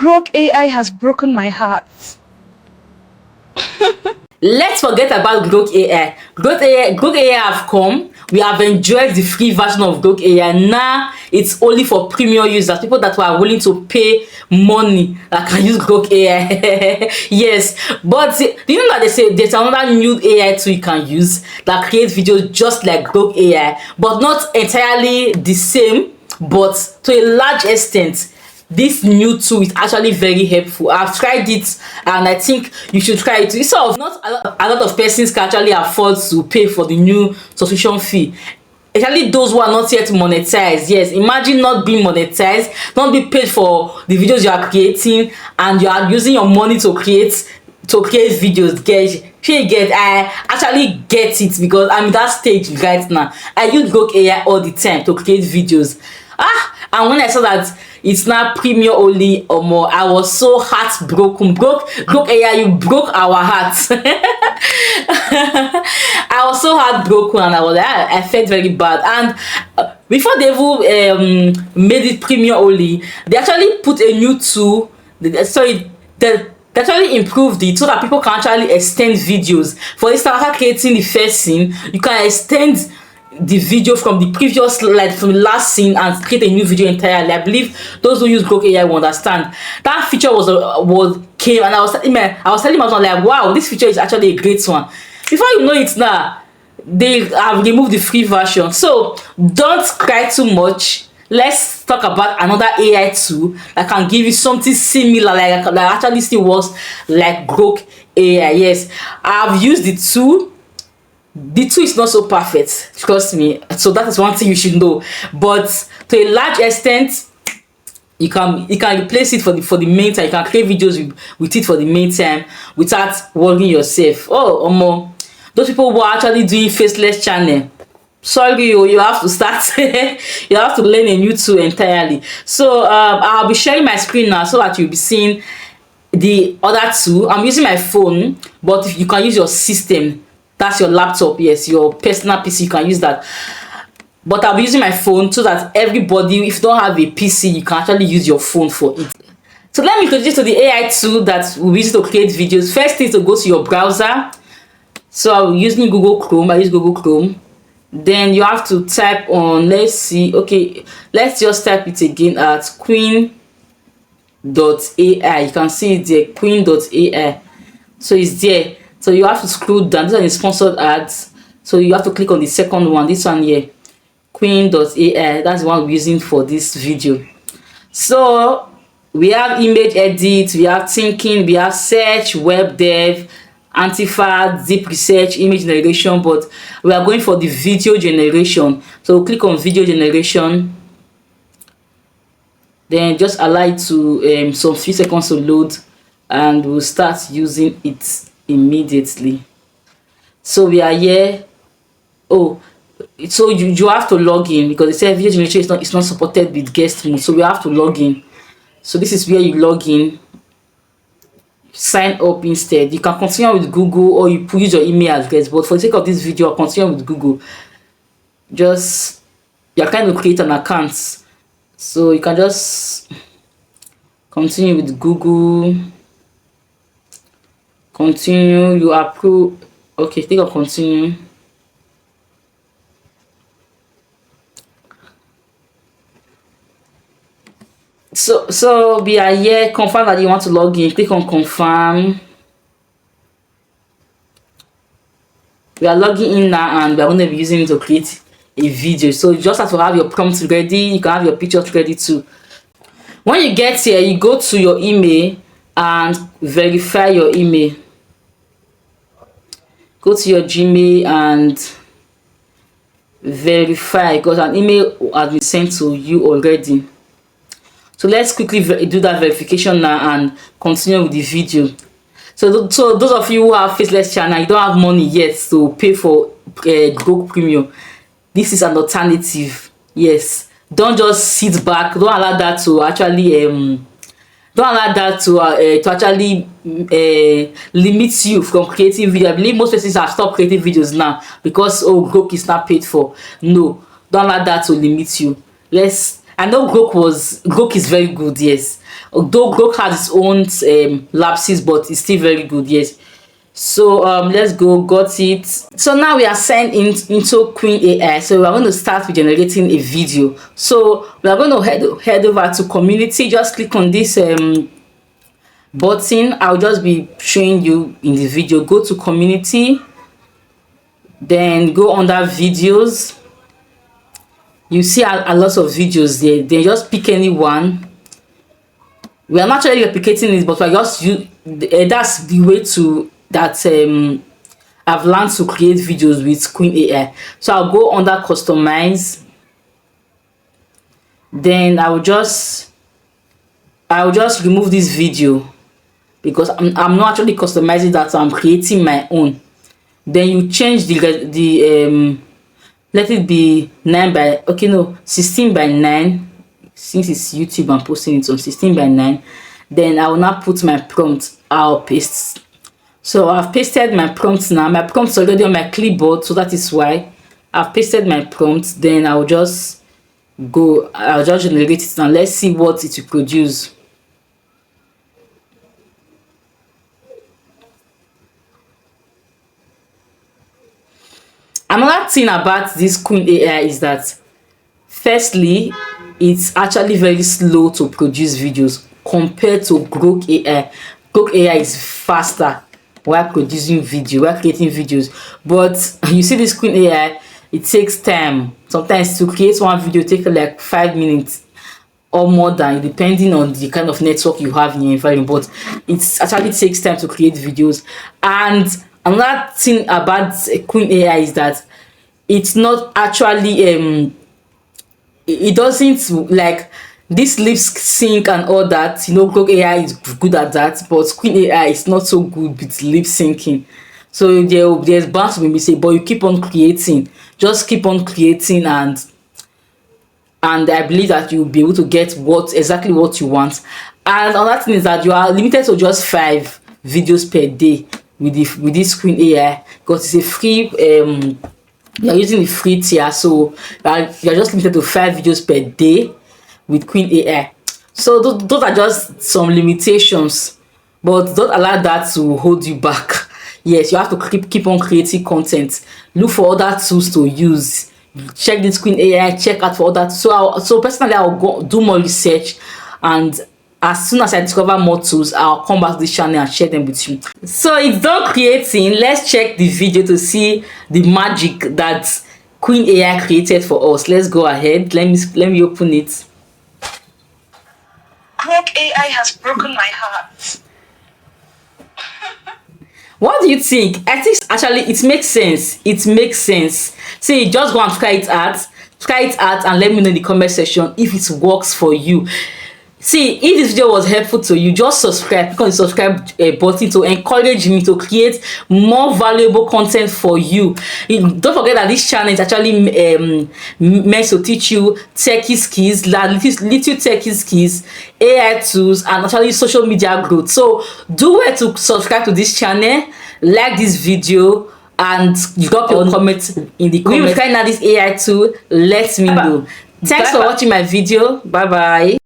Grok AI has broken my heart. Let's forget about Grok AI. Grok AI have come. We have enjoyed the free version of Grok AI. Now it's only for premium users, people that were willing to pay money that can use Grok AI. Yes, but do you know that they say there's another new AI tool you can use that creates videos just like Grok AI, but not entirely the same, but to a large extent. This new tool is actually very helpful. I've tried it and I think you should try it. It's sort of not a lot of persons can actually afford to pay for the new subscription fee, especially those who are not yet monetized. Yes, imagine not being monetized, not being paid for the videos you are creating, and you are using your money to create videos. I actually get it because I'm in that stage right now. I use Grok AI all the time to create videos. And when I saw that it's not premium only or more, I was so heartbroken. Grok AI, you broke our hearts. I was so heartbroken and I felt very bad. And before they even made it premium only, they actually put a new tool. They actually improved it so that people can actually extend videos. For instance, after creating the first scene, you can extend the video from the previous, like from the last scene, and create a new video entirely. I believe those who use Grok AI will understand. That feature came, and I was telling my husband, like, wow, this feature is actually a great one. Before you know it now, they have removed the free version. So don't cry too much. Let's talk about another AI tool that can give you something similar, like that actually still works like Grok AI. Yes, I've used the tool. The tool is not so perfect, trust me, so that is one thing you should know, but to a large extent you can replace it for the main time. You can create videos with it for the main time without worrying yourself. Those people who are actually doing faceless channel, sorry, you have to start you have to learn a new tool entirely. So I'll be sharing my screen now so that you'll be seeing the other tool. I'm using my phone, but you can use your system. That's your laptop, yes, your personal PC, you can use that. But I'll be using my phone so that everybody, if you don't have a PC, you can actually use your phone for it. So let me introduce you to the AI tool that we use to create videos. First thing is to go to your browser. So I'm using Google Chrome. I use Google Chrome. Then you have to type on, let's see, okay, let's just type it again at Qwen AI. You can see it there, Qwen AI. So it's there. So you have to scroll down. These are the sponsored ads. So you have to click on the second one, this one here, Qwen AI. That's the one we're using for this video. So we have image edit, we have thinking, we have search, web dev, anti-fad, deep research, image generation, but we are going for the video generation. So we'll click on video generation. Then just allow it to some few seconds to load, and we'll start using it immediately. So we are here. So you have to log in because it says video generation is not supported with guest mode, so we have to log in. So this is where you log in, sign up instead. You can continue with Google or you use your email address, but for the sake of this video I'll continue with Google. Just you're trying to create an account, so you can just continue with Google. Continue, you approve. Okay, click on continue. So we are here. Confirm that you want to log in. Click on confirm. We are logging in now, and we are going to be using it to create a video. So you just have to have your prompts ready. You can have your pictures ready too. When you get here, you go to your email and verify your email. Go to your Gmail and verify because an email has been sent to you already. So let's quickly do that verification now and continue with the video. So those of you who have faceless channel, you don't have money yet to pay for Grok Premium, this is an alternative. Yes, don't just sit back. Don't allow that to actually limit you from creating video. I believe most persons have stopped creating videos now because Grok is not paid for. No, don't allow that to limit you. I know Grok is very good, yes, Although Grok has its own lapses, but it's still very good. Yes. So let's go. Got it. So now we are sent into Qwen AI. So we are going to start with generating a video. So we are going to head over to community. Just click on this button. I'll just be showing you in the video. Go to community, then go under videos. You see a lot of videos there. Then just pick any one. We are not actually replicating it, but we are just that's the way to that I've learned to create videos with Qwen AI. So I'll go under customize, then I'll just remove this video because I'm not actually customizing that, so I'm creating my own. Then you change the let it be 16 by 9, since it's YouTube. I'm posting it on 16 by 9. Then I will now put my prompt. I'll paste. So I've pasted my prompts now. My prompt's already on my clipboard, so that is why I've pasted my prompt. Then I'll just generate it and let's see what it will produce. Another thing about this Qwen AI is that firstly, it's actually very slow to produce videos compared to Grok AI. Grok AI is faster while producing video, while creating videos. But you see this Qwen AI, it takes time. Sometimes to create one video take like 5 minutes or more than, depending on the kind of network you have in your environment. But it actually takes time to create videos. And another thing about Qwen AI is that it's not actually it doesn't like this lip sync and all that. You know, Grok AI is good at that, but Qwen AI is not so good with lip syncing. So there's bound to be mistake, but you keep on creating. Just keep on creating, and I believe that you'll be able to get exactly what you want. And another thing is that you are limited to just 5 videos per day with this Qwen AI, because it's a free you're using the free tier, so you're just limited to 5 videos per day with Qwen AI. So those are just some limitations, but don't allow that to hold you back. Yes, you have to keep on creating content. Look for other tools to use. Check this Qwen AI, check out for other. So personally, I'll go do more research, and as soon as I discover more tools, I'll come back to this channel and share them with you. So it's done creating. Let's check the video to see the magic that Qwen AI created for us. Let's go ahead. Let me open it. Grok AI has broken my heart. What do you think? I think actually it makes sense. It makes sense. See, just go and try it out. Try it out and let me know in the comment section if it works for you. See, if this video was helpful to you, just subscribe. Click on the subscribe button to encourage me to create more valuable content for you. Don't forget that this channel is actually meant to teach you techie skills, little techie skills, AI tools, and actually social media growth. So do well to subscribe to this channel, like this video, and drop your comment in the comments. If you try out this AI tool, let me know. Thanks for watching my video. Bye bye.